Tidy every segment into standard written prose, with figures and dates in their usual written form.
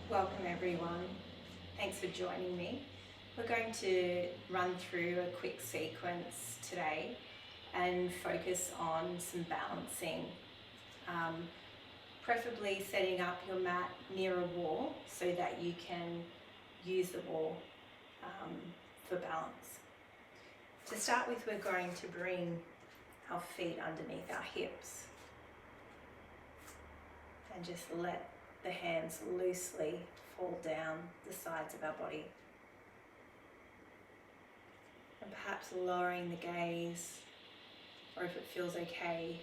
Welcome everyone. Thanks for joining me. We're going to run through a quick sequence today and focus on some balancing. Preferably setting up your mat near a wall so that you can use the wall for balance. To start with, we're going to bring our feet underneath our hips and just let the hands loosely fall down the sides of our body. And perhaps lowering the gaze, or if it feels okay,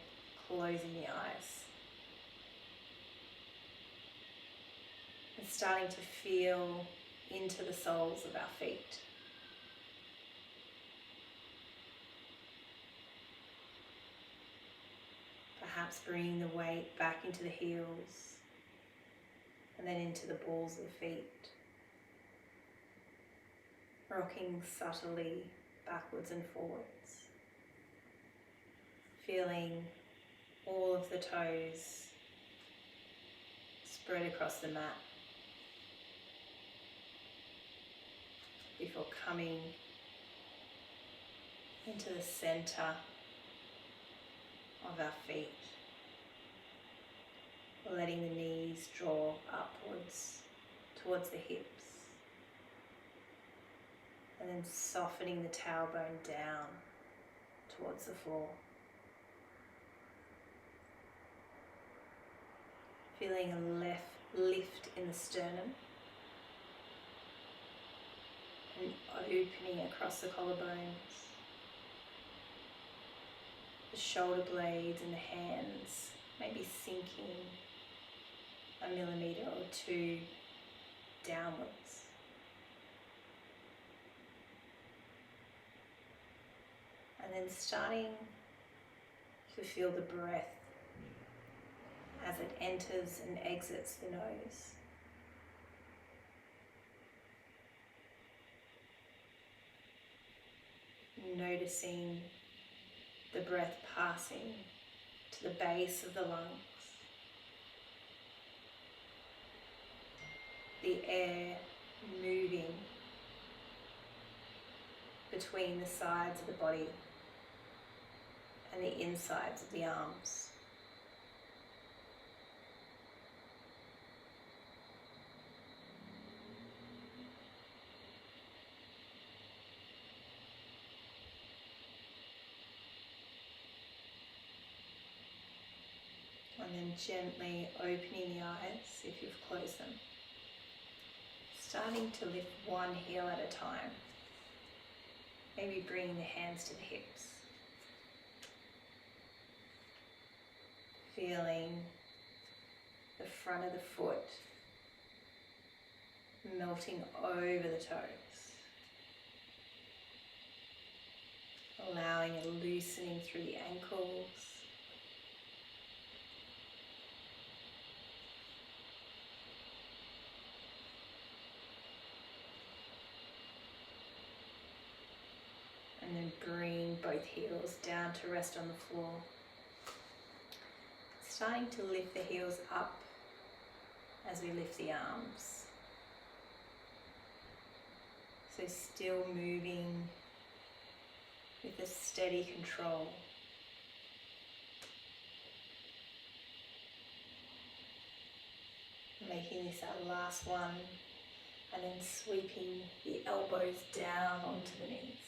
closing the eyes. And starting to feel into the soles of our feet. Perhaps bringing the weight back into the heels and then into the balls of the feet. Rocking subtly backwards and forwards. Feeling all of the toes spread across the mat before coming into the center of our feet. Letting the knees draw upwards towards the hips. And then softening the tailbone down towards the floor. Feeling a lift in the sternum. And opening across the collarbones. The shoulder blades and the hands maybe sinking a millimetre or two downwards. And then starting to feel the breath as it enters and exits the nose. Noticing the breath passing to the base of the lungs. The air moving between the sides of the body and the insides of the arms. And then gently opening the eyes if you've closed them. Starting to lift one heel at a time. Maybe bringing the hands to the hips. Feeling the front of the foot melting over the toes. Allowing a loosening through the ankles. And then bring both heels down to rest on the floor. Starting to lift the heels up as we lift the arms. So still moving with a steady control. Making this our last one, and then sweeping the elbows down onto the knees.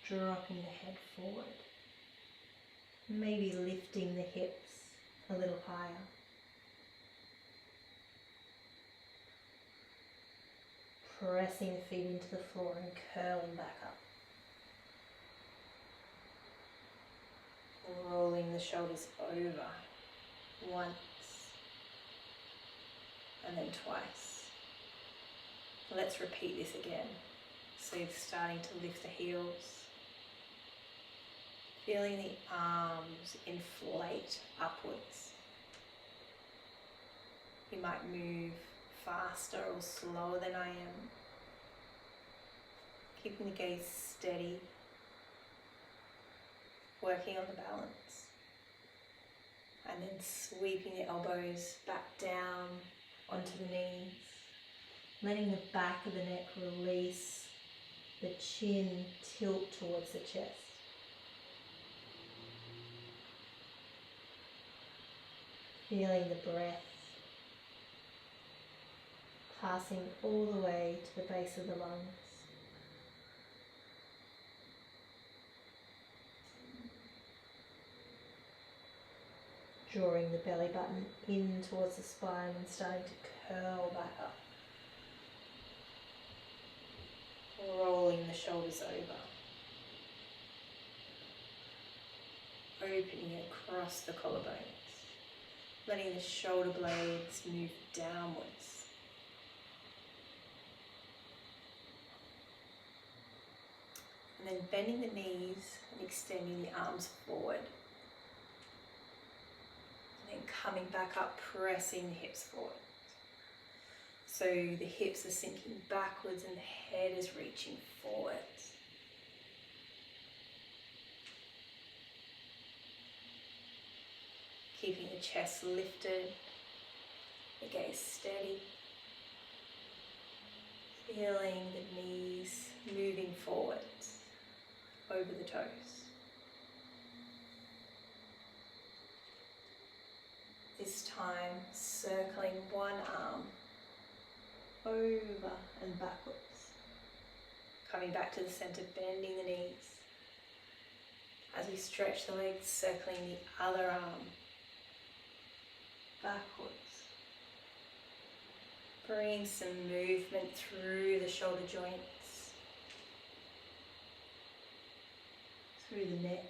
Dropping the head forward. Maybe lifting the hips a little higher. Pressing the feet into the floor and curling back up. Rolling the shoulders over once and then twice. Let's repeat this again. So you're starting to lift the heels. Feeling the arms inflate upwards. You might move faster or slower than I am. Keeping the gaze steady. Working on the balance. And then sweeping the elbows back down onto the knees, letting the back of the neck release, the chin tilt towards the chest. Feeling the breath passing all the way to the base of the lungs. Drawing the belly button in towards the spine and starting to curl back up. Rolling the shoulders over. Opening across the collarbones. Letting the shoulder blades move downwards. And then bending the knees and extending the arms forward. And then coming back up, pressing the hips forward. So the hips are sinking backwards and the head is reaching forwards. Keeping the chest lifted, the gaze steady. Feeling the knees moving forwards over the toes. This time circling one arm over and backwards. Coming back to the center, bending the knees. As we stretch the legs, circling the other arm backwards. Bring some movement through the shoulder joints, through the neck.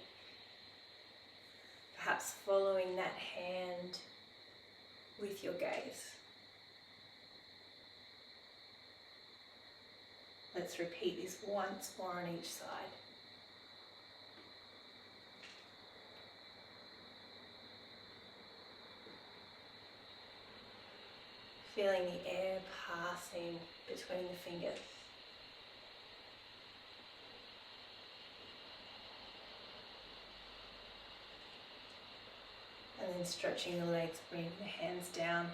Perhaps following that hand with your gaze. Let's repeat this once more on each side. Feeling the air passing between the fingers. And then stretching the legs, bringing the hands down.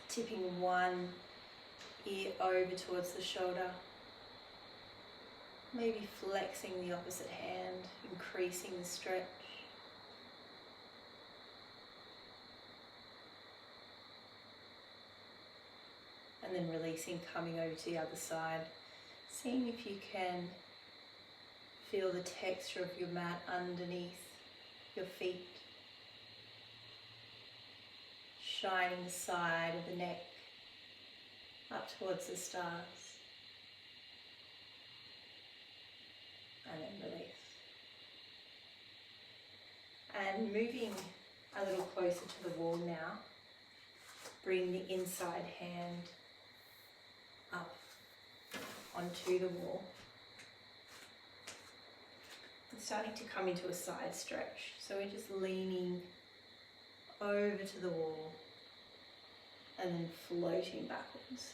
Tipping one ear over towards the shoulder. Maybe flexing the opposite hand, increasing the stretch. And then releasing, coming over to the other side. Seeing if you can feel the texture of your mat underneath your feet. Shining the side of the neck up towards the stars. And then release. And moving a little closer to the wall now. Bring the inside hand up onto the wall. And starting to come into a side stretch. So we're just leaning over to the wall and then floating backwards.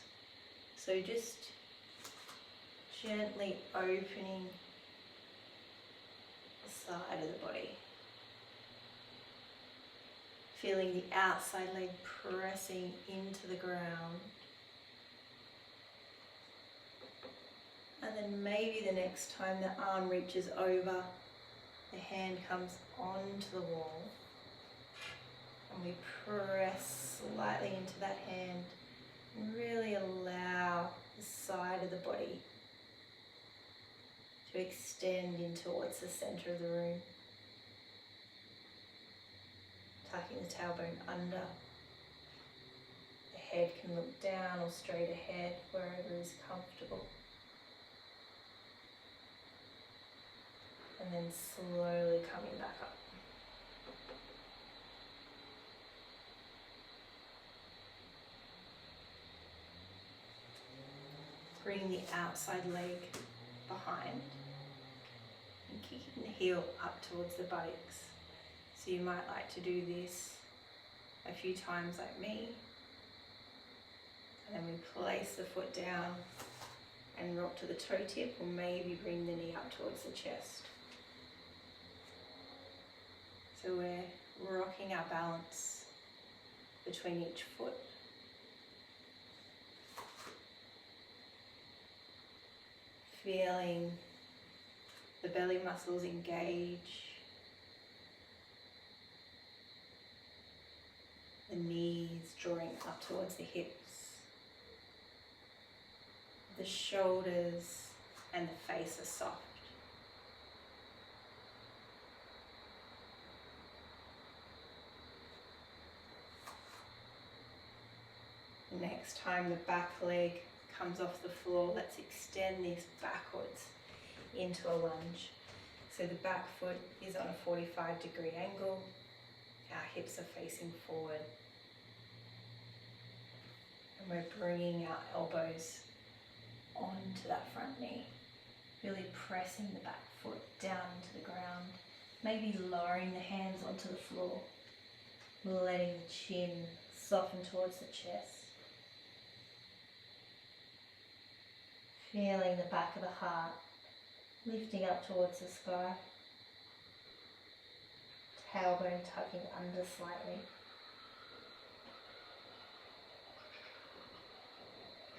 So just gently opening the side of the body. Feeling the outside leg pressing into the ground. And then maybe the next time the arm reaches over, the hand comes onto the wall. And we press slightly into that hand and really allow the side of the body to extend in towards the center of the room. Tucking the tailbone under. The head can look down or straight ahead, wherever is comfortable. And then slowly coming back up. Bring the outside leg behind and kicking the heel up towards the buttocks. So you might like to do this a few times like me. And then we place the foot down and rock to the toe tip, or maybe bring the knee up towards the chest. So we're rocking our balance between each foot. Feeling the belly muscles engage, the knees drawing up towards the hips, the shoulders and the face are soft. Next time the back leg comes off the floor, let's extend this backwards into a lunge. So the back foot is on a 45-degree angle, our hips are facing forward. And we're bringing our elbows onto that front knee, really pressing the back foot down into the ground, maybe lowering the hands onto the floor, letting the chin soften towards the chest. Feeling the back of the heart lifting up towards the sky. Tailbone tucking under slightly.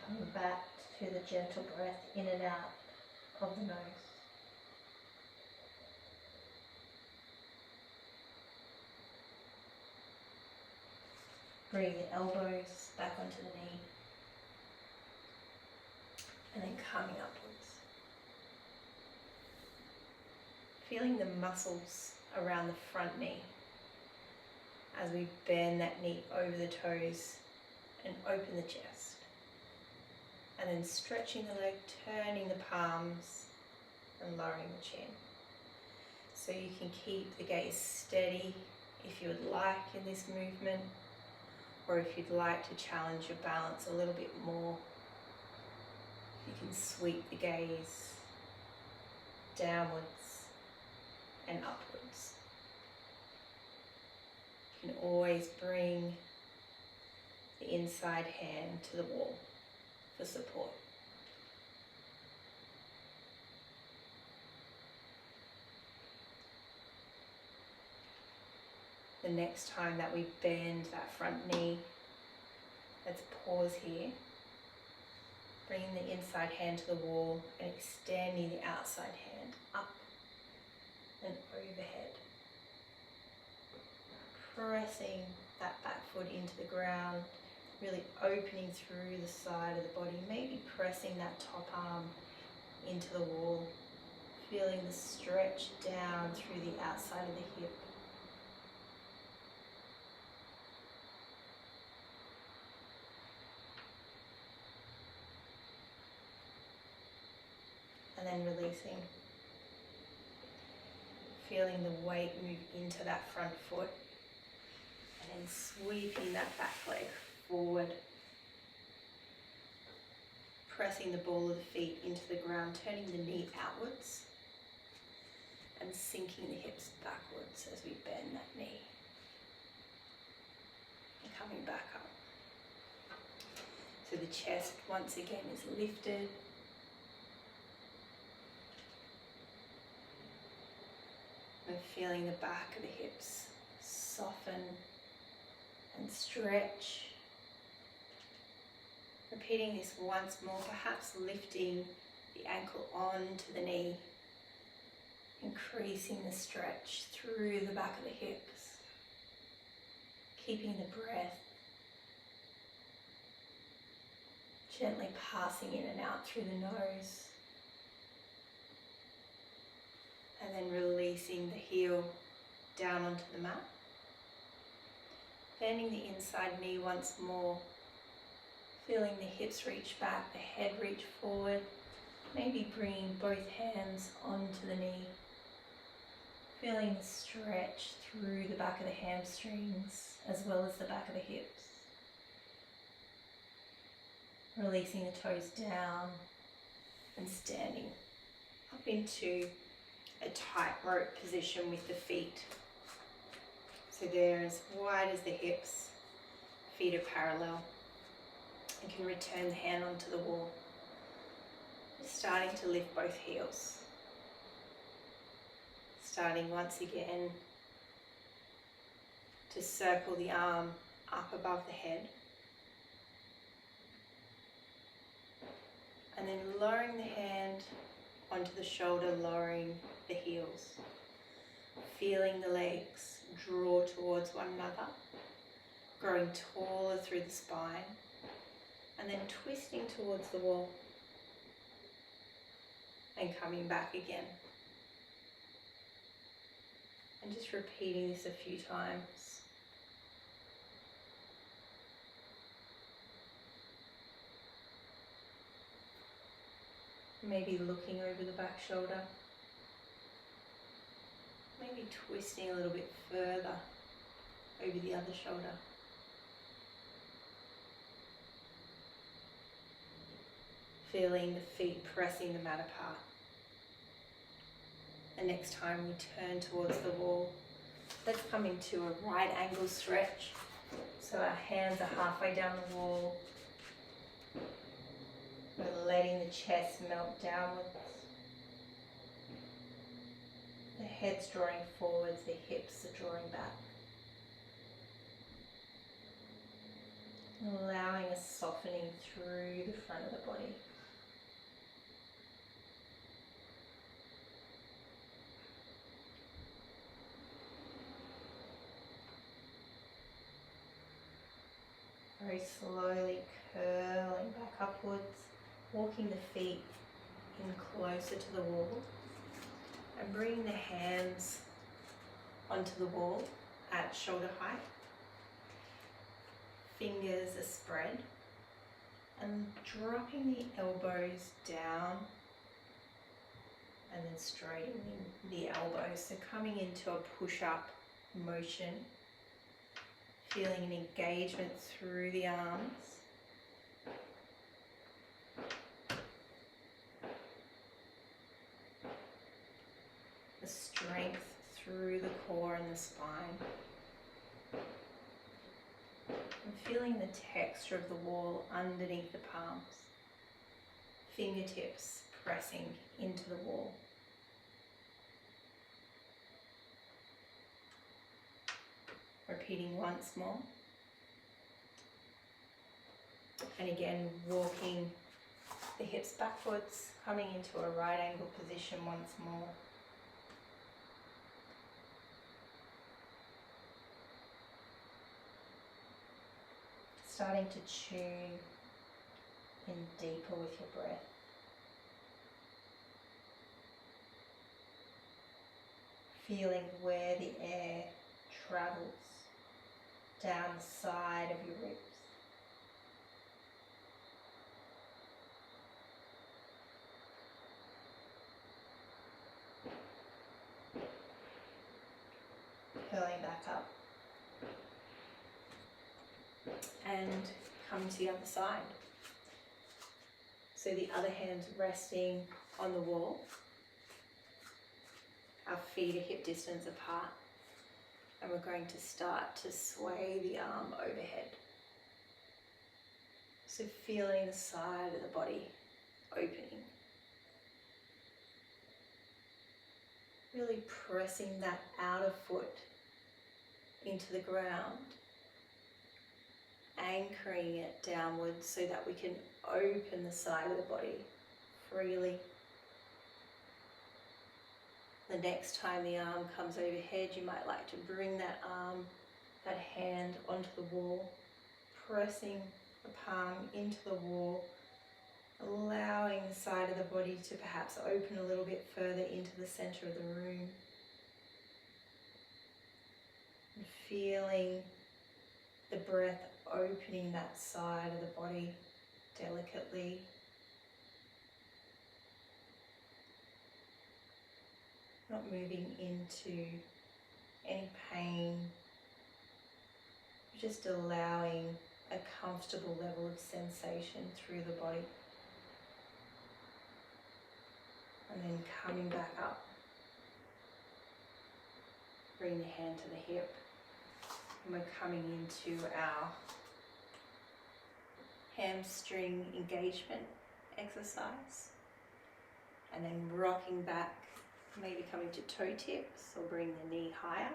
Coming back to the gentle breath in and out of the nose. Bring the elbows back onto the knee. And then coming upwards. Feeling the muscles around the front knee as we bend that knee over the toes and open the chest. And then stretching the leg, turning the palms and lowering the chin. So you can keep the gaze steady if you would like in this movement, or if you'd like to challenge your balance a little bit more, you can sweep the gaze downwards and upwards. You can always bring the inside hand to the wall for support. The next time that we bend that front knee, let's pause here. Bringing the inside hand to the wall and extending the outside hand up and overhead. Pressing that back foot into the ground, really opening through the side of the body, maybe pressing that top arm into the wall, feeling the stretch down through the outside of the hip. And then releasing. Feeling the weight move into that front foot. And then sweeping that back leg forward. Pressing the ball of the feet into the ground, turning the knee outwards. And sinking the hips backwards as we bend that knee. And coming back up. So the chest once again is lifted. And feeling the back of the hips soften and stretch. Repeating this once more, perhaps lifting the ankle onto the knee, increasing the stretch through the back of the hips, keeping the breath, gently passing in and out through the nose. And then releasing the heel down onto the mat. Bending the inside knee once more. Feeling the hips reach back, the head reach forward. Maybe bringing both hands onto the knee. Feeling the stretch through the back of the hamstrings as well as the back of the hips. Releasing the toes down and standing up into a tightrope position with the feet. So they're as wide as the hips, feet are parallel. You can return the hand onto the wall. Starting to lift both heels. Starting once again to circle the arm up above the head. And then lowering the hand onto the shoulder, lowering the heels. Feeling the legs draw towards one another, growing taller through the spine, and then twisting towards the wall and coming back again. And just repeating this a few times. Maybe looking over the back shoulder. Maybe twisting a little bit further over the other shoulder. Feeling the feet pressing the mat apart. And next time we turn towards the wall, let's come into a right angle stretch. So our hands are halfway down the wall. We're letting the chest melt downwards. The head's drawing forwards, the hips are drawing back. Allowing a softening through the front of the body. Very slowly curling back upwards, walking the feet in closer to the wall and bringing the hands onto the wall at shoulder height. Fingers are spread and dropping the elbows down and then straightening the elbows. So coming into a push-up motion, feeling an engagement through the arms. The strength through the core and the spine. And feeling the texture of the wall underneath the palms. Fingertips pressing into the wall. Repeating once more. And again, walking the hips backwards, coming into a right angle position once more. Starting to tune in deeper with your breath. Feeling where the air travels down the side of your ribs. Curling back up. And coming to the other side. So the other hand resting on the wall. Our feet are hip distance apart. And we're going to start to sway the arm overhead. So feeling the side of the body opening. Really pressing that outer foot into the ground. Anchoring it downwards so that we can open the side of the body freely. The next time the arm comes overhead, you might like to bring that arm, that hand onto the wall, pressing the palm into the wall, allowing the side of the body to perhaps open a little bit further into the center of the room. And feeling the breath opening that side of the body delicately. Not moving into any pain, just allowing a comfortable level of sensation through the body. And then coming back up. Bring the hand to the hip. And we're coming into our hamstring engagement exercise. And then rocking back, maybe coming to toe tips or bring the knee higher.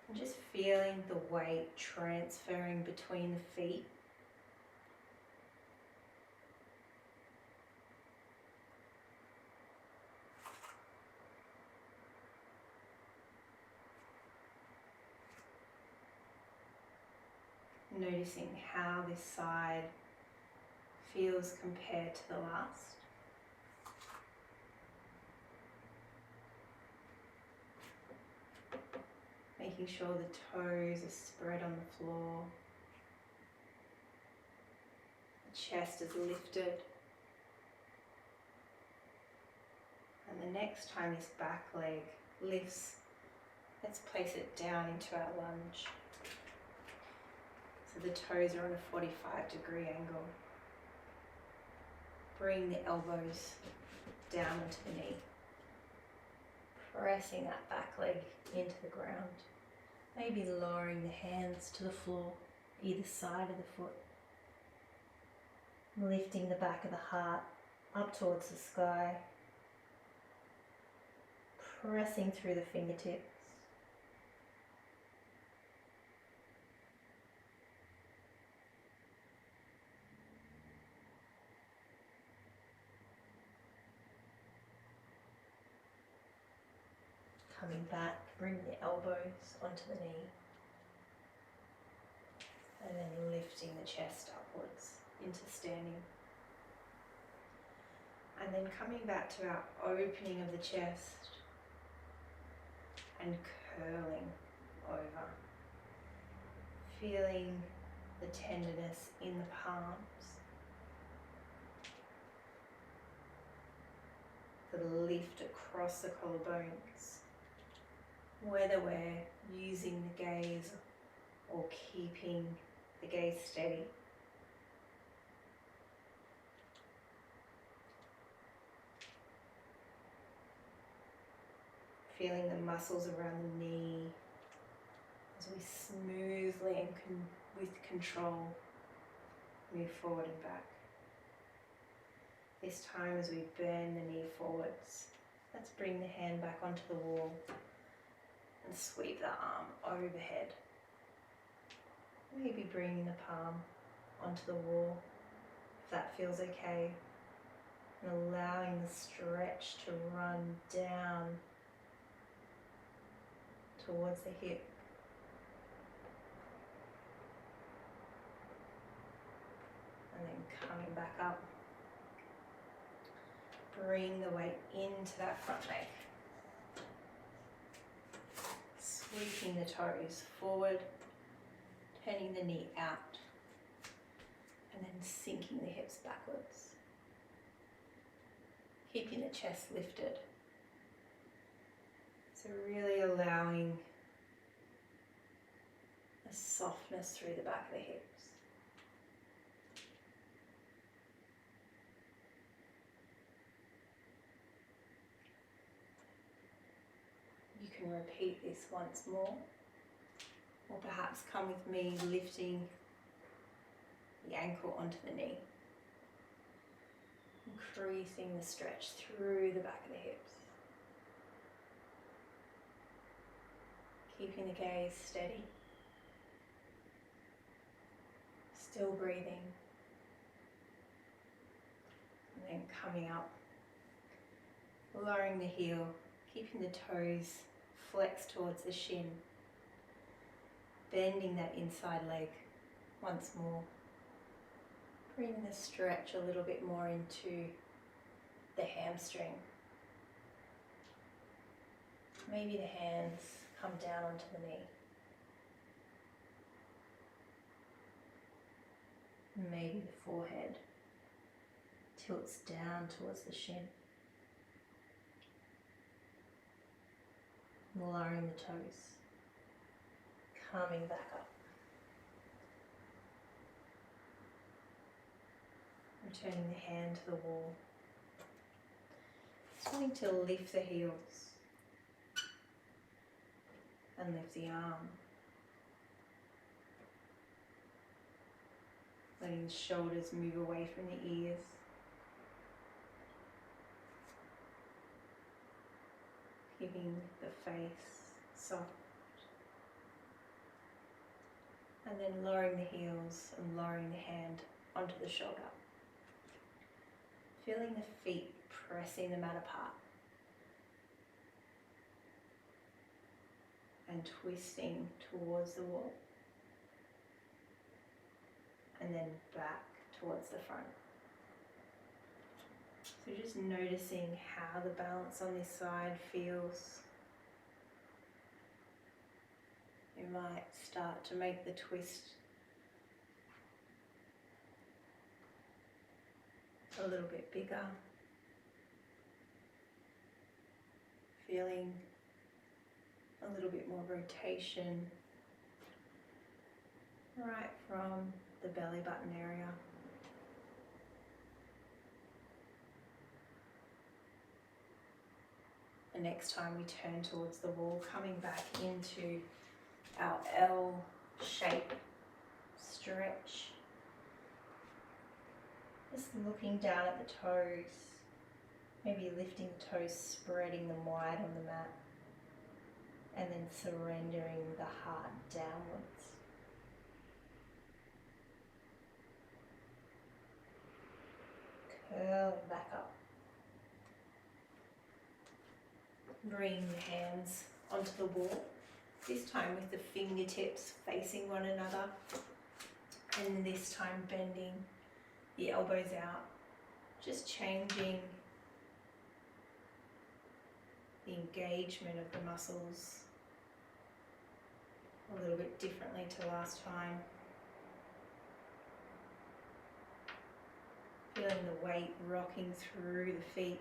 And just feeling the weight transferring between the feet. Noticing how this side feels compared to the last. Making sure the toes are spread on the floor. The chest is lifted. And the next time this back leg lifts, let's place it down into our lunge. So the toes are on a 45-degree angle. Bring the elbows down onto the knee. Pressing that back leg into the ground. Maybe lowering the hands to the floor, either side of the foot. Lifting the back of the heart up towards the sky. Pressing through the fingertips. Coming back, bring the elbows onto the knee. And then lifting the chest upwards into standing. And then coming back to our opening of the chest and curling over. Feeling the tenderness in the palms. The lift across the collarbones. Whether we're using the gaze or keeping the gaze steady. Feeling the muscles around the knee as we smoothly and with control move forward and back. This time as we bend the knee forwards, let's bring the hand back onto the wall and sweep the arm overhead. Maybe bringing the palm onto the wall, if that feels okay. And allowing the stretch to run down towards the hip. And then coming back up. Bring the weight into that front leg. Sweeping the toes forward, turning the knee out, and then sinking the hips backwards. Keeping the chest lifted. So really allowing a softness through the back of the hips. You can repeat this once more, or perhaps come with me lifting the ankle onto the knee. Increasing the stretch through the back of the hips. Keeping the gaze steady. Still breathing. And then coming up. Lowering the heel. Keeping the toes flexed towards the shin. Bending that inside leg once more. Bringing the stretch a little bit more into the hamstring. Maybe the hands come down onto the knee. Maybe the forehead tilts down towards the shin. Lowering the toes. Coming back up. Returning the hand to the wall. Starting to lift the heels. And lift the arm. Letting the shoulders move away from the ears. Keeping the face soft. And then lowering the heels and lowering the hand onto the shoulder. Feeling the feet pressing the mat apart. And twisting towards the wall. And then back towards the front. So just noticing how the balance on this side feels. You might start to make the twist a little bit bigger. Feeling a little bit more rotation right from the belly button area. The next time we turn towards the wall, coming back into our L shape stretch. Just looking down at the toes, maybe lifting the toes, spreading them wide on the mat, and then surrendering the heart downwards. Curling back up. Bring the hands onto the wall, this time with the fingertips facing one another, and this time bending the elbows out, just changing the engagement of the muscles a little bit differently to last time. Feeling the weight rocking through the feet.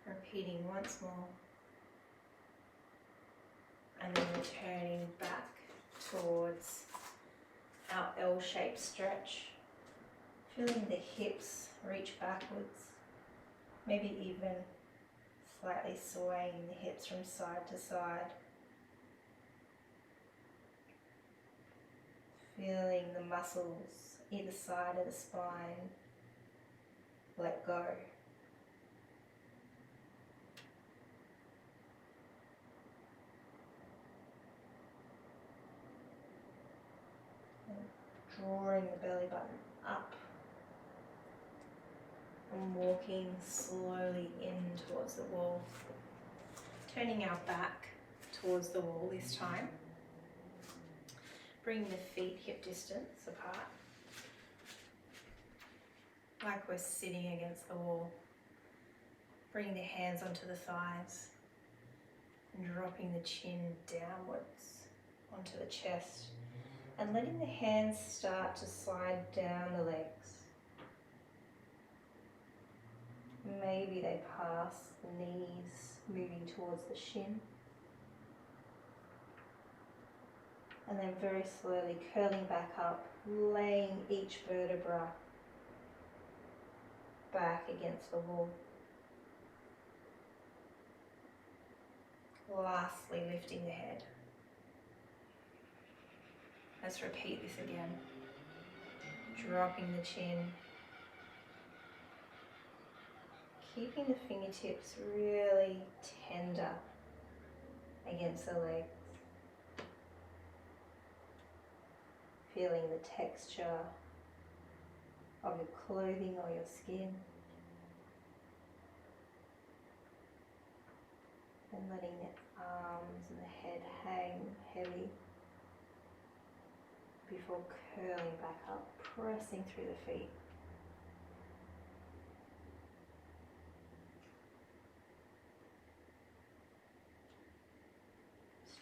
Repeating once more. And then returning back towards our L-shaped stretch. Feeling the hips reach backwards. Maybe even slightly swaying the hips from side to side. Feeling the muscles either side of the spine let go. Drawing the belly button up and walking slowly in towards the wall. Turning our back towards the wall this time. Bring the feet hip distance apart, like we're sitting against the wall. Bring the hands onto the thighs and dropping the chin downwards onto the chest. And letting the hands start to slide down the legs. Maybe they pass the knees, moving towards the shin. And then very slowly curling back up, laying each vertebra back against the wall. Lastly, lifting the head. Let's repeat this again. Dropping the chin. Keeping the fingertips really tender against the legs. Feeling the texture of your clothing or your skin. And letting the arms and the head hang heavy before curling back up, pressing through the feet.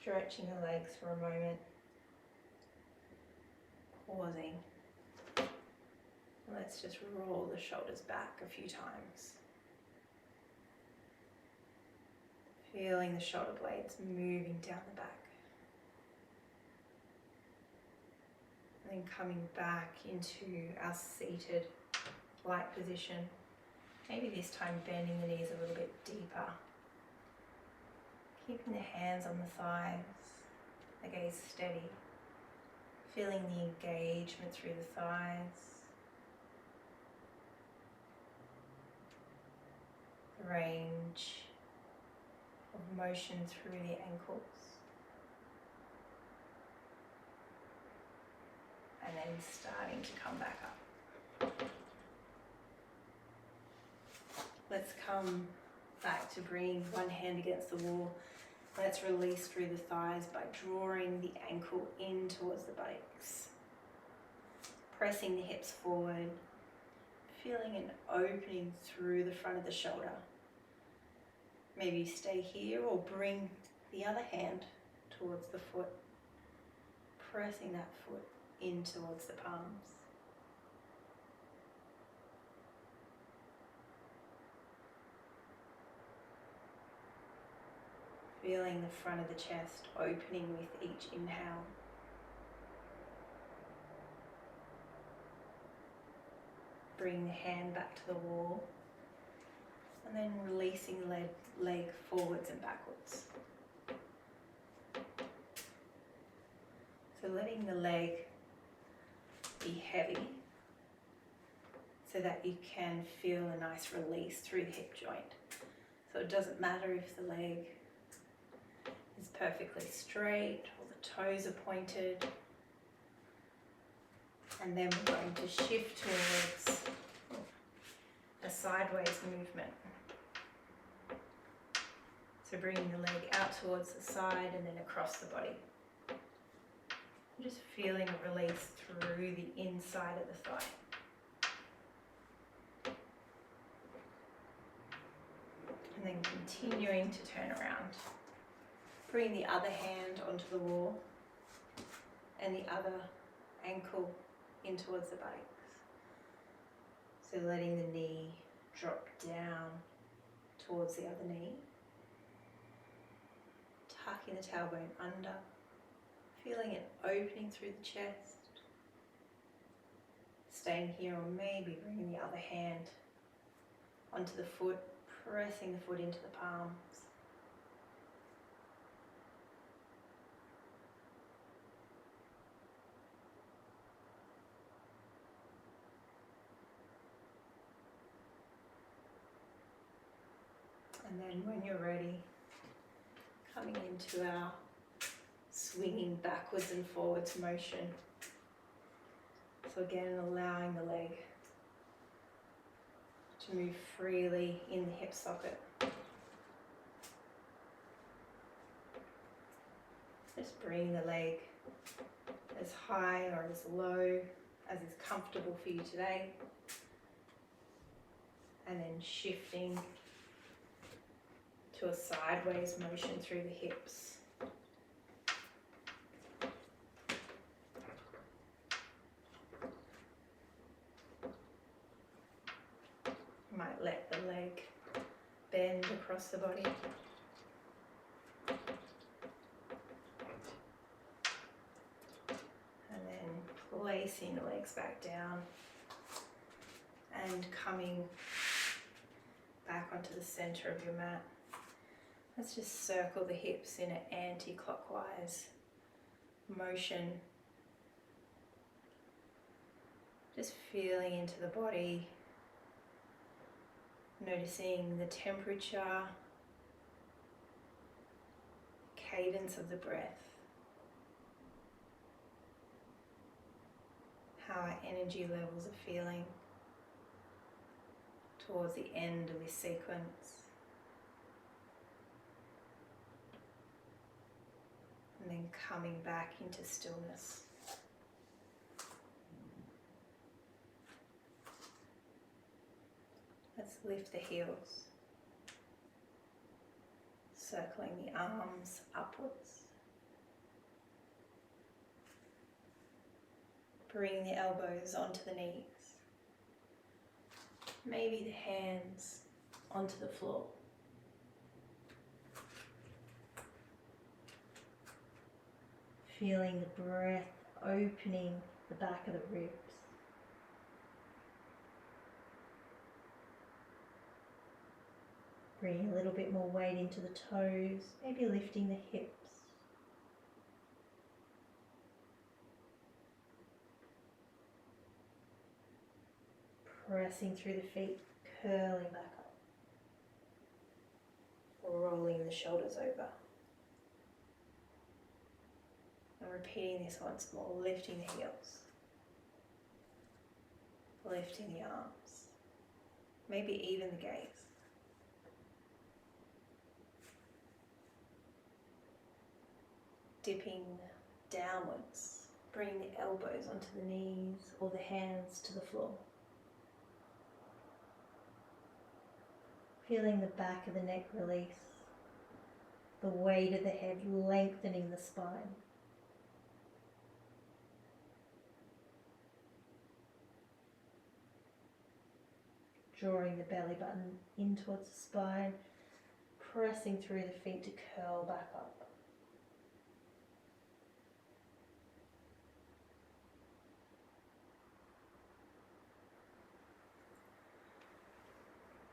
Stretching the legs for a moment. Pausing. Let's just roll the shoulders back a few times. Feeling the shoulder blades moving down the back. And then coming back into our seated light position. Maybe this time bending the knees a little bit deeper. Keeping the hands on the thighs, the gaze steady. Feeling the engagement through the thighs. range of motion through the ankles. And then starting to come back up. Let's come back to bringing one hand against the wall. Let's release through the thighs by drawing the ankle in towards the buttocks. Pressing the hips forward, feeling an opening through the front of the shoulder. Maybe stay here or bring the other hand towards the foot, pressing that foot in towards the palms. Feeling the front of the chest opening with each inhale. Bring the hand back to the wall and then releasing the leg forwards and backwards. So letting the leg be heavy so that you can feel a nice release through the hip joint. So it doesn't matter if the leg is perfectly straight or the toes are pointed. And then we're going to shift towards a sideways movement. So bringing the leg out towards the side and then across the body. Just feeling a release through the inside of the thigh. And then continuing to turn around. Bring the other hand onto the wall and the other ankle in towards the buttocks. So letting the knee drop down towards the other knee. Tucking the tailbone under. Feeling it opening through the chest. Staying here or maybe bringing the other hand onto the foot, pressing the foot into the palms. And then when you're ready, coming into our swinging backwards and forwards motion. So again, allowing the leg to move freely in the hip socket. Just bring the leg as high or as low as is comfortable for you today. And then shifting to a sideways motion through the hips. Might let the leg bend across the body. And then placing the legs back down and coming back onto the center of your mat. Let's just circle the hips in an anti-clockwise motion. Just feeling into the body. Noticing the temperature, cadence of the breath, how our energy levels are feeling towards the end of this sequence. And then coming back into stillness. Let's lift the heels, circling the arms upwards. Bring the elbows onto the knees. Maybe the hands onto the floor. Feeling the breath opening the back of the ribs. Bring a little bit more weight into the toes, maybe lifting the hips. Pressing through the feet, curling back up. rolling the shoulders over. And repeating this once more, lifting the heels, lifting the arms, maybe even the gaze. Dipping downwards, bring the elbows onto the knees or the hands to the floor. Feeling the back of the neck release, the weight of the head lengthening the spine. Drawing the belly button in towards the spine, pressing through the feet to curl back up.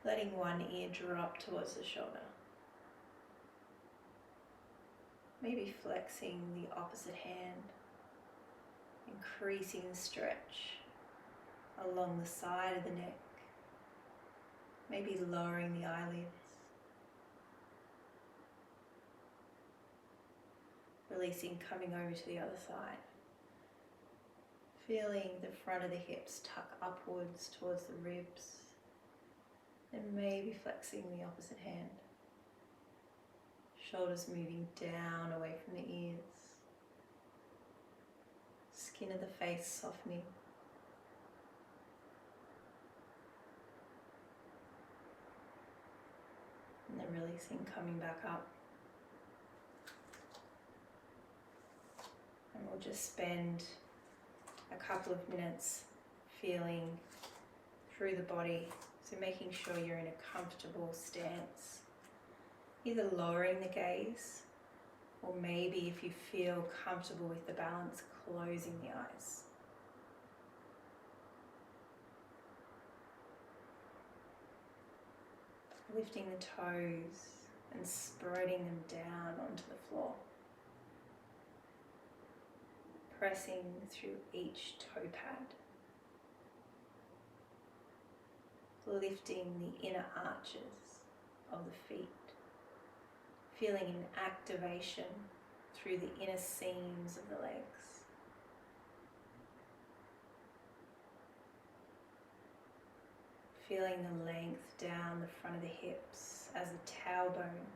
Letting one ear drop towards the shoulder. Maybe flexing the opposite hand, increasing the stretch along the side of the neck. Maybe lowering the eyelids. Releasing, coming over to the other side. Feeling the front of the hips tuck upwards towards the ribs. And maybe flexing the opposite hand. Shoulders moving down away from the ears. Skin of the face softening. And then releasing, coming back up. And we'll just spend a couple of minutes feeling through the body. So making sure you're in a comfortable stance. Either lowering the gaze, or maybe if you feel comfortable with the balance, closing the eyes. Lifting the toes and spreading them down onto the floor. Pressing through each toe pad. Lifting the inner arches of the feet. Feeling an activation through the inner seams of the legs. Feeling the length down the front of the hips as the tailbone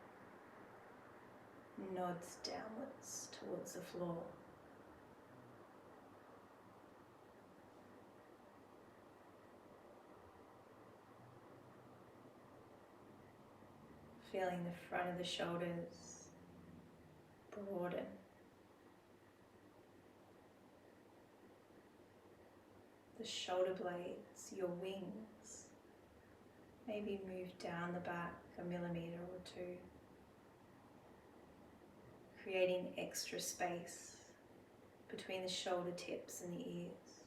nods downwards towards the floor. Feeling the front of the shoulders broaden. The shoulder blades, your wings, maybe move down the back a millimetre or two, creating extra space between the shoulder tips and the ears.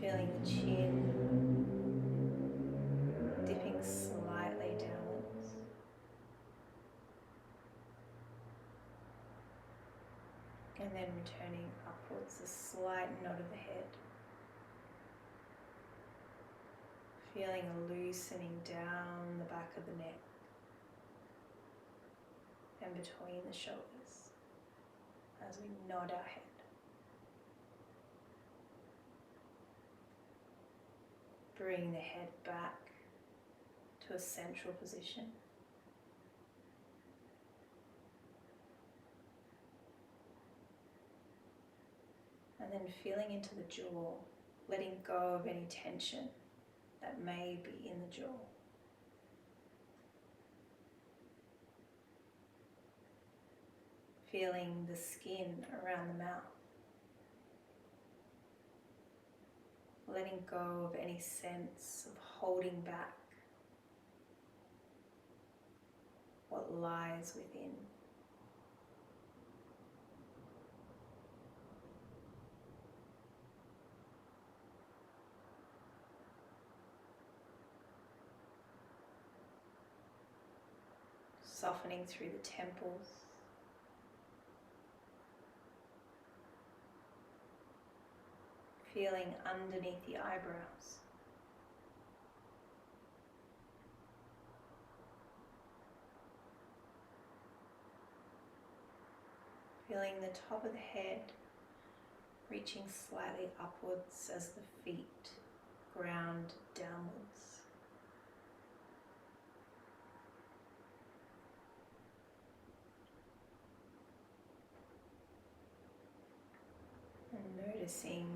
Feeling the chin dipping slightly downwards. And then returning upwards, a slight nod of the head. Feeling a loosening down the back of the neck and between the shoulders as we nod our head. Bring the head back to a central position. And then feeling into the jaw, letting go of any tension that may be in the jaw. Feeling the skin around the mouth. Letting go of any sense of holding back what lies within. Softening through the temples. feeling underneath the eyebrows. Feeling the top of the head reaching slightly upwards as the feet ground downwards. And noticing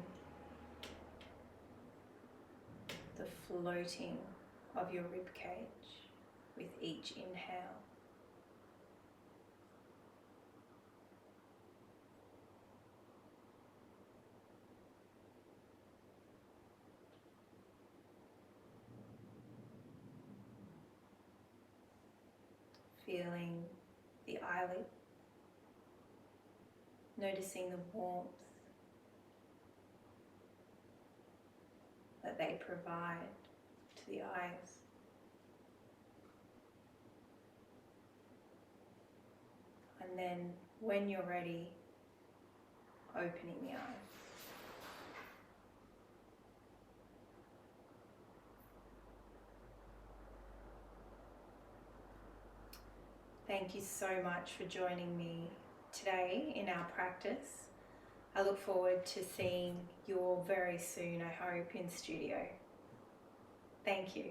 the floating of your rib cage with each inhale. Feeling the eyelid, noticing the warmth that they provide to the eyes. And then when you're ready, opening the eyes. Thank you so much for joining me today in our practice. I look forward to seeing you all very soon, I hope, in studio. Thank you.